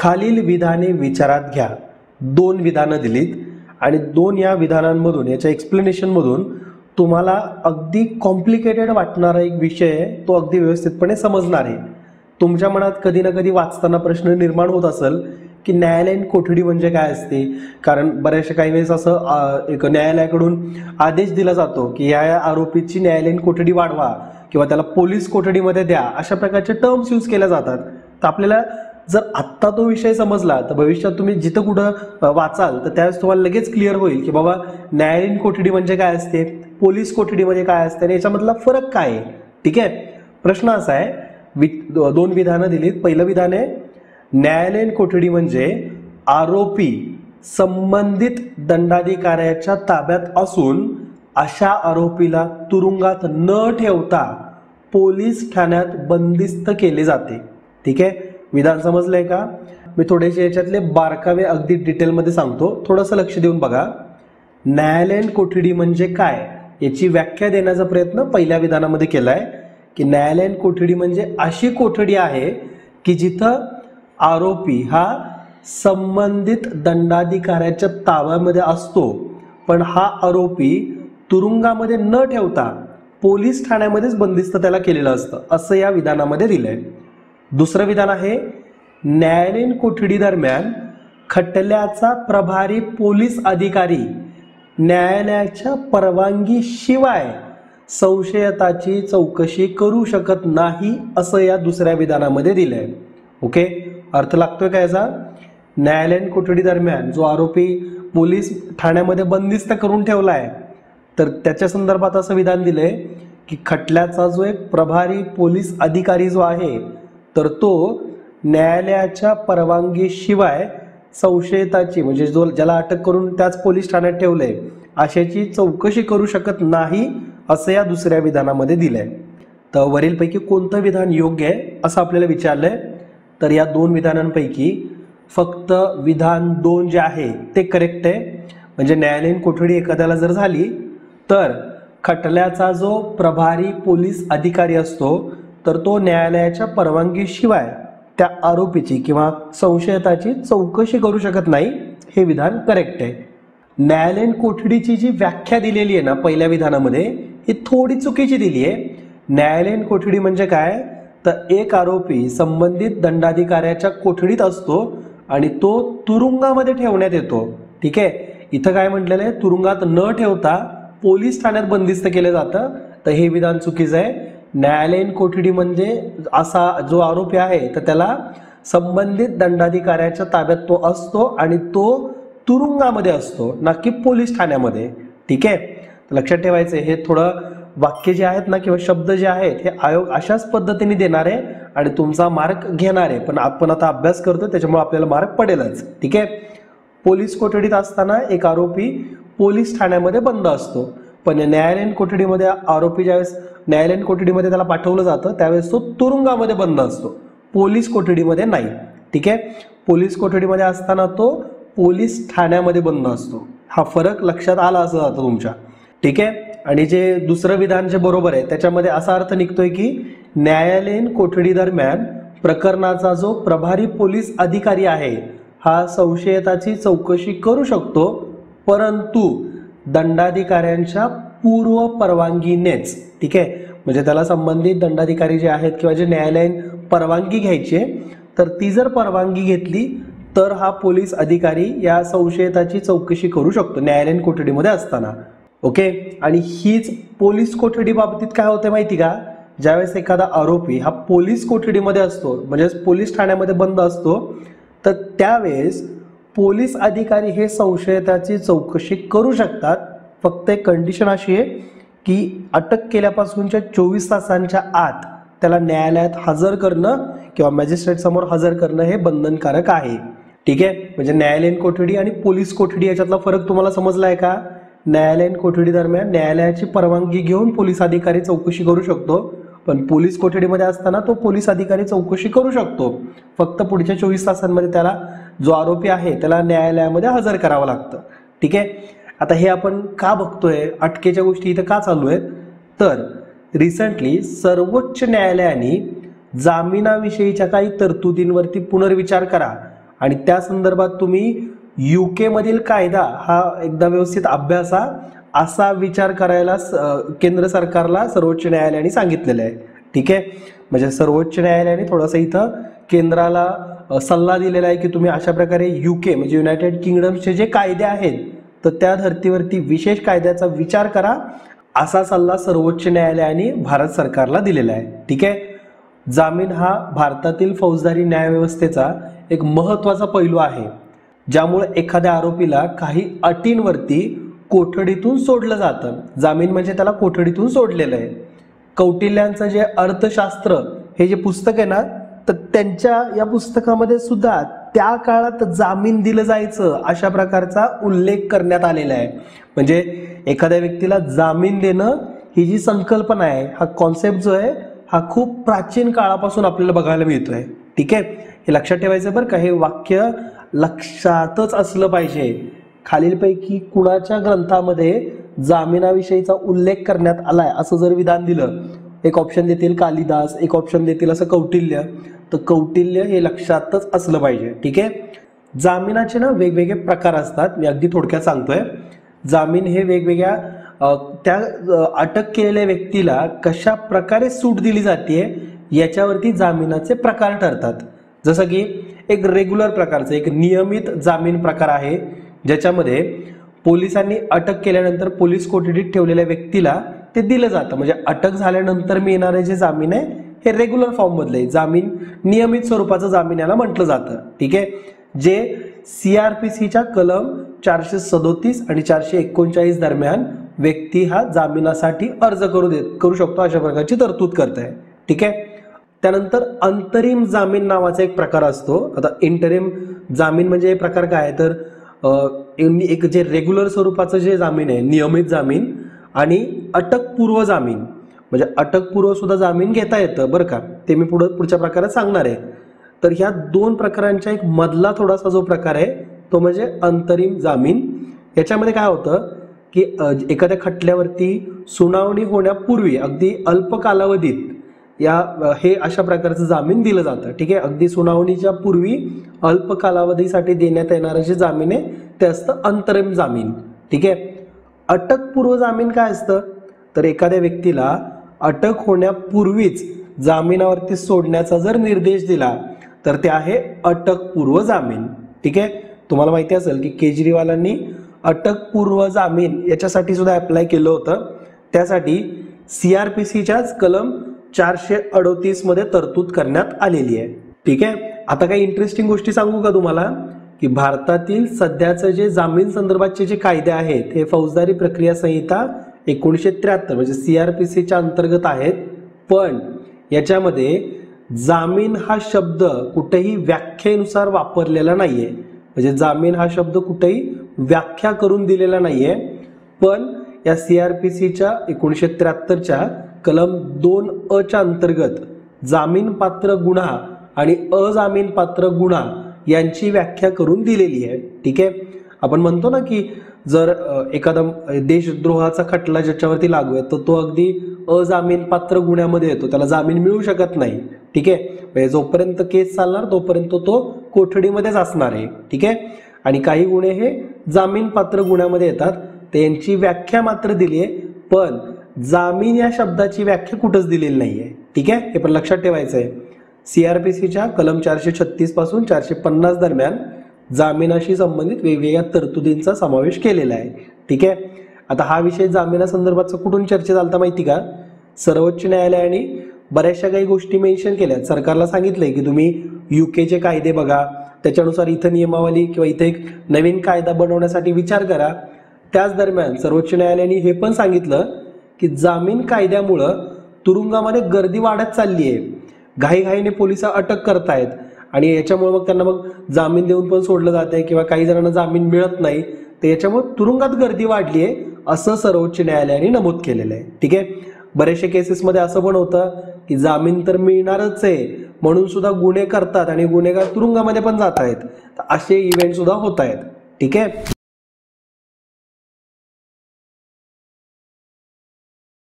खालील विधाने विचारात घ्या। दोन विधानं दिलीत आणि दोन या विधानांमधून याच्या एक्सप्लेनेशनमधून तुम्हाला अगदी कॉम्प्लिकेटेड वाटणारा एक विषय आहे, तो अगदी व्यवस्थितपणे समजणार आहे। तुमच्या मनात कधी ना कधी वाचताना प्रश्न निर्माण होत असेल की न्यायालयीन कोठडी म्हणजे काय असते, कारण बऱ्याचशा काही वेळेस असं एक न्यायालयाकडून आदेश दिला जातो की या आरोपीची न्यायालयीन कोठडी वाढवा किंवा त्याला पोलीस कोठडीमध्ये द्या, अशा प्रकारचे टर्म्स यूज केल्या जातात। तर आपल्याला जर आत्ता तो विषय समजला तर भविष्यात तुम्ही जिथं कुठं वाचाल तर त्यावेळेस तुम्हाला लगेच क्लिअर होईल की बाबा न्यायालयीन कोठडी म्हणजे काय असते, पोलीस कोठडीमध्ये काय असते आणि याच्यामधला फरक काय आहे। ठीक आहे, प्रश्न असा आहे, दोन विधानं दिलीत। पहिलं विधान आहे, न्यायालयीन कोठडी म्हणजे आरोपी संबंधित दंडाधिकाऱ्याच्या ताब्यात असून अशा आरोपीला तुरुंगात न ठेवता पोलीस ठाण्यात बंदिस्त केले जाते। ठीक आहे, विधान समजलंय का? मी थोडेसे याच्यातले बारकावे अगदी डिटेलमध्ये सांगतो, थोडंसं लक्ष देऊन बघा। न्यायालयीन कोठडी म्हणजे काय याची व्याख्या देण्याचा प्रयत्न पहिल्या विधानामध्ये केलाय की न्यायालयीन कोठडी म्हणजे अशी कोठडी आहे की जिथं आरोपी हा संबंधित दंडाधिकाऱ्याच्या ताब्यामध्ये असतो, पण हा आरोपी तुरुंगामध्ये न ठेवता पोलीस ठाण्यामध्येच बंदिस्त त्याला केलेलं असतं, असं या विधानामध्ये दिलंय। दुसरं विधान आहे, न्यायालयीन कोठडी दरम्यान खटल्याचा प्रभारी पोलीस अधिकारी न्यायालयाच्या परवानगी शिवाय संशयिताची चौकशी करू शकत नाही, असं या दुसऱ्या विधानामध्ये दिलंय। ओके, अर्थ लागतोय का याचा? न्यायालयीन कोठडी दरम्यान जो आरोपी पोलीस ठाण्यामध्ये बंदिस्त करून ठेवलाय तर त्याच्या संदर्भात असं विधान दिलंय की खटल्याचा जो एक प्रभारी पोलीस अधिकारी जो आहे तर तो न्यायालयाच्या परवानगीशिवाय संशयिताची म्हणजे जो ज्याला अटक करून त्याच पोलीस ठाण्यात ठेवलंय अशाची चौकशी करू शकत नाही, असं या दुसऱ्या विधानामध्ये दिलंय। तर वरीलपैकी कोणतं विधान योग्य आहे असं आपल्याला विचारलंय, तर या दोन विधानांपैकी फक्त विधान 2 जे आहे ते करेक्ट आहे। म्हणजे न्यायालयीन कोठडी एखाद्याला जर झाली तर खटल्याचा जो प्रभारी पोलीस अधिकारी असतो तर तो न्यायालयाच्या परवानगीशिवाय त्या आरोपीची किंवा संशयिताची चौकशी करू शकत नाही, हे विधान करेक्ट आहे। न्यायालयीन कोठडीची जी व्याख्या दिलेली आहे ना पहिल्या विधानामध्ये, ही थोडी चुकीची दिली आहे। न्यायालयीन कोठडी म्हणजे काय, तर एक आरोपी संबंधित दंडाधिकाऱ्याच्या कोठडीत असतो आणि तो तुरुंगामध्ये ठेवण्यात येतो। ठीक आहे, इथं काय म्हटलेलं आहे, तुरुंगात न ठेवता पोलीस ठाण्यात बंदिस्त केलं जातं, तर हे विधान चुकीचं आहे। न्यायालयीन कोठडी म्हणजे असा जो आरोपी आहे तर त्याला संबंधित दंडाधिकाऱ्याच्या ताब्यात तो असतो आणि तो तुरुंगामध्ये असतो, ना की पोलीस ठाण्यामध्ये। ठीक आहे, लक्षात ठेवायचं हे थोडं वाक्य जे आहेत ना किंवा शब्द जे आहेत हे आयोग अशाच पद्धतीने देणार आहे आणि तुमचा मार्क घेणार आहे, पण आपण आता अभ्यास करतो त्याच्यामुळे आपल्याला मार्क पडेलच। ठीक आहे, पोलीस कोठडीत असताना एक आरोपी पोलीस ठाण्यामध्ये बंद असतो, पण न्यायालयीन कोठडीमध्ये आरोपी ज्यावेळेस न्यायालयीन कोठडीमध्ये त्याला पाठवलं जातं त्यावेळेस तो तुरुंगामध्ये बंद असतो, पोलीस कोठडीमध्ये नाही। ठीक आहे, पोलीस कोठडीमध्ये असताना तो पोलीस ठाण्यामध्ये बंद असतो, हा फरक लक्षात आला असं जातं तुमच्या। ठीक आहे, आणि जे दुसरं विधान जे बरोबर आहे त्याच्यामध्ये असा अर्थ निघतोय की न्यायालयीन कोठडी दरम्यान प्रकरणाचा जो प्रभारी पोलीस अधिकारी आहे हा संशयिताची चौकशी करू शकतो, परंतु दंडाधिकाऱ्यांच्या पूर्व परवानगीनेच। ठीक आहे, म्हणजे त्याला संबंधित दंडाधिकारी जे आहेत किंवा जे न्यायालयीन परवानगी घ्यायची तर ती जर परवानगी घेतली तर हा पोलीस अधिकारी या संशयिताची चौकशी करू शकतो न्यायालयीन कोठडीमध्ये असताना। ओके, आणि हीच पोलीस कोठडी बाबतीत काय होते माहिती का, ज्यावेळेस एखादा आरोपी हा पोलीस कोठडीमध्ये असतो म्हणजे पोलीस ठाण्यामध्ये बंद असतो तर त्यावेळेस पोलीस अधिकारी हे संशयिताची चौकशी करू शकतात। फक्त एक कंडिशन अशी आहे की अटक केल्यापासूनच्या 24 तासांच्या आत त्याला न्यायालयात हजर करणं किंवा मॅजिस्ट्रेट समोर हजर करणं हे बंधनकारक आहे। ठीक आहे, म्हणजे न्यायालयीन कोठडी आणि पोलीस कोठडी याच्यातला फरक तुम्हाला समजलाय का? न्यायालयीन कोठडी दरम्यान न्यायालयाची परवानगी घेऊन पोलीस अधिकारी चौकशी करू शकतो, पण पोलीस कोठडीमध्ये असताना तो पोलीस अधिकारी चौकशी करू शकतो, फक्त पुढच्या 24 तासांमध्ये त्याला जो आरोपी आहे त्याला न्यायालयामध्ये हजर करावं लागतं। ठीक आहे, आता हे आपण का बघतोय, अटकेच्या गोष्टी इथं का चालू आहेत, तर रिसेंटली सर्वोच्च न्यायालयाने जामिनाविषयीच्या काही तरतुदींवरती पुनर्विचार करा आणि त्या संदर्भात तुम्ही UK मधील कायदा हा एकदा व्यवस्थित अभ्यासा, असा विचार करायला केंद्र सरकारला सर्वोच्च न्यायालयाने सांगितलेलं आहे. ठीक आहे, म्हणजे सर्वोच्च न्यायालयाने थोडासा इथं केंद्राला सल्ला दिलेला आहे की तुम्ही अशा प्रकारे UK म्हणजे युनायटेड किंगडमचे जे कायदे आहेत तर त्या धर्तीवरती विशेष कायद्याचा विचार करा, असा सल्ला सर्वोच्च न्यायालयाने भारत सरकारला दिलेला आहे. ठीक आहे, जामीन हा भारतातील फौजदारी न्यायव्यवस्थेचा एक महत्त्वाचा पैलू आहे, ज्यामुळे एखाद्या आरोपीला काही अटींवरती कोठडीतून सोडलं जातं. जामीन म्हणजे त्याला कोठडीतून सोडलेलं आहे. कौटिल्यांचं जे अर्थशास्त्र हे जे पुस्तक आहे ना, तर त्यांच्या या पुस्तकामध्ये सुद्धा त्या काळात जामीन दिलं जायचं अशा प्रकारचा उल्लेख करण्यात आलेला आहे. म्हणजे एखाद्या व्यक्तीला जामीन देणं ही जी संकल्पना आहे, हा कॉन्सेप्ट जो आहे हा खूप प्राचीन काळापासून आपल्याला बघायला मिळतोय. ठीक आहे, हे लक्षात ठेवायचं बरं का, हे वाक्य लक्षातच असलं पाहिजे. खालीलपैकी कुणाच्या ग्रंथामध्ये जामिनाविषयीचा उल्लेख करण्यात आलाय असं जर विधान दिलं, एक ऑप्शन देतील कालिदास, एक ऑप्शन देतील असं कौटिल्य, तर कौटिल्य हे लक्षातच असलं पाहिजे. ठीक आहे, जामिनाचे ना वेगवेगळे प्रकार असतात. मी अगदी थोडक्यात सांगतोय. जामीन हे वेगवेगळ्या त्या अटक केलेल्या व्यक्तीला कशा प्रकारे सूट दिली जाते याच्यावरती जामिनाचे प्रकार ठरतात. जसं की एक रेग्युलर प्रकारचं एक नियमित जामीन प्रकार आहे, ज्याच्यामध्ये पोलिसांनी अटक केल्यानंतर पोलीस कोठडीत ठेवलेल्या व्यक्तीला ते दिलं जातं. म्हणजे अटक झाल्यानंतर मिळणारे जे जामीन आहे हे रेग्युलर फॉर्म मधले जामीन, नियमित स्वरूपाचं जामीन याला म्हटलं जातं. ठीक आहे, जे CRPCच्या कलम 437 आणि 439 दरम्यान व्यक्ती हा जामिनासाठी अर्ज करू शकतो अशा प्रकारची तरतूद करत आहे. ठीक आहे, त्यानंतर अंतरिम जामीन नावाचा एक प्रकार असतो. आता इंटरिम जामीन म्हणजे हे प्रकार काय आहे तर एक जे रेग्युलर स्वरूपाचं जे जामीन आहे, नियमित जामीन, आणि अटकपूर्व जामीन, म्हणजे अटकपूर्व सुद्धा जामीन घेता येतं बरं का, ते मी पुढच्या प्रकारात सांगणार आहे. तर ह्या दोन प्रकारांच्या एक मधला थोडासा जो प्रकार आहे तो म्हणजे अंतरिम जामीन. याच्यामध्ये काय होतं की एखाद्या खटल्यावरती सुनावणी होण्यापूर्वी अगदी अल्प कालावधीत हे अशा प्रकारचं जामीन दिलं जातं. ठीक आहे, अगदी सुनावणीच्या पूर्वी अल्प कालावधीसाठी देण्यात येणारं जे जामीन आहे ते असतं अंतरिम जामीन. ठीक आहे, अटकपूर्व जामीन काय असतं तर एखाद्या व्यक्तीला अटक होण्यापूर्वीच जामिनावरती सोडण्याचा जर निर्देश दिला तर ते आहे अटकपूर्व जामीन. ठीक आहे, तुम्हाला माहिती असेल की केजरीवालांनी अटकपूर्व जामीन याच्यासाठी सुद्धा अप्लाय केलं होतं. त्यासाठी CRPCच्याच कलम 438 मध्ये तरतूद करण्यात आलेली आहे. ठीक आहे, आता काही इंटरेस्टिंग गोष्टी सांगू का तुम्हाला की भारतातील सध्याचं जे जामीन संदर्भातचे जे कायदे आहेत हे फौजदारी प्रक्रिया संहिता 1973 म्हणजे CRPCच्या अंतर्गत आहेत. पण याच्यामध्ये जामीन हा शब्द कुठेही व्याख्येनुसार वापरलेला नाहीये. म्हणजे जामीन हा शब्द कुठेही व्याख्या करून दिलेला नाहीये. पण या CRPCच्या 1973च्या कलम 2A च्या अंतर्गत जामीन पात्र गुन्हा आणि अजामीन पात्र गुन्हा यांची व्याख्या करून दिलेली आहे. ठीक आहे, आपण म्हणतो ना की जर एखादा देशद्रोहाचा खटला ज्याच्यावरती लागू आहे तर तो अगदी अजामीन पात्र गुन्ह्यामध्ये येतो, त्याला जामीन मिळू शकत नाही. ठीक आहे, म्हणजे जोपर्यंत केस चालणार तोपर्यंत तो कोठडीमध्येच असणार आहे. ठीक आहे, आणि काही गुन्हे हे जामीन पात्र गुन्ह्यामध्ये येतात, त्यांची व्याख्या मात्र दिली आहे, पण जामीन या शब्दाची व्याख्या कुठंच दिलेली नाहीये. ठीक आहे, हे पण लक्षात ठेवायचं आहे. CRPCच्या कलम 436 पासून 450 दरम्यान जामिनाशी संबंधित वेगवेगळ्या तरतुदींचा समावेश केलेला आहे. ठीक आहे, आता हा विषय जामिनासंदर्भातचा कुठून चर्चा झालता माहिती का? सर्वोच्च न्यायालयाने बऱ्याचशा काही गोष्टी मेन्शन केल्या. सरकारला सांगितलंय की तुम्ही UKचे कायदे बघा, त्याच्यानुसार इथं नियमावली किंवा इथे एक नवीन कायदा बनवण्यासाठी विचार करा. त्याच दरम्यान सर्वोच्च न्यायालयाने हे पण सांगितलं की जामीन कायद्यामुळं तुरुंगामध्ये गर्दी वाढत चालली आहे, घाईघाईने पोलिस अटक करतायत आणि याच्यामुळे मग त्यांना मग जामीन देऊन पण सोडलं जाते किंवा काही जणांना जामीन मिळत नाही, तर याच्यामुळे तुरुंगात गर्दी वाढली आहे असं सर्वोच्च न्यायालयाने नमूद केलेलं आहे. ठीक आहे, बरेचशा केसेसमध्ये असं पण होतं की जामीन तर मिळणारच आहे म्हणून सुद्धा गुन्हे करतात आणि गुन्हेगार तुरुंगामध्ये पण जात आहेत, तर असे इव्हेंट सुद्धा होत आहेत. ठीक आहे,